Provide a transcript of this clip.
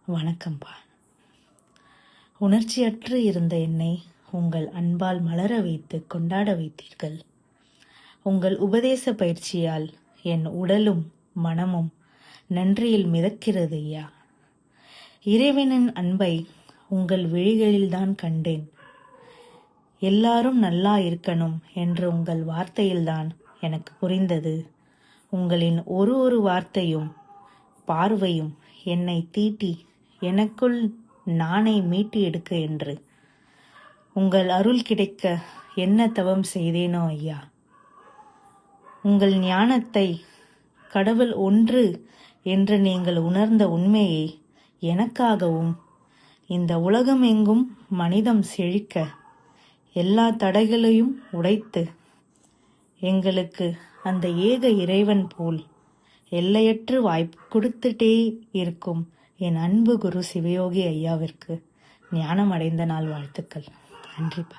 வணக்கம்பா. உணர்ச்சியற்று இருந்த என்னை உங்கள் அன்பால் மலர வைத்து கொண்டாட வைத்தீர்கள். உங்கள் உபதேச பயிற்சியால் என் உடலும் மனமும் நன்றியில் மிதக்கிறது ஐயா. இறைவனின் அன்பை உங்கள் விழிகளில்தான் கண்டேன். எல்லாரும் நல்லா இருக்கணும் என்று உங்கள் வார்த்தையில்தான் எனக்கு புரிந்தது. உங்களின் ஒரு வார்த்தையும் பார்வையும் என்னை தீட்டி எனக்குள் நானே மீட்டி எடுக்க என்று. உங்கள் அருள் கிடைக்க என்ன தவம் செய்தேனோ ஐயா. உங்கள் ஞானத்தை கடவுள் ஒன்று என்று நீங்கள் உணர்ந்த உண்மையை எனக்காகவும் இந்த உலகம் எங்கும் மனிதம் செழிக்க எல்லா தடைகளையும் உடைத்து எங்களுக்கு அந்த ஏக இறைவன் போல் எல்லையற்று வாய்ப்பு கொடுத்துட்டே இருக்கும் என் அன்பு குரு சிவயோகி ஐயாவிற்கு ஞானம் அடைந்த நாள் வாழ்த்துக்கள். நன்றிப்பா.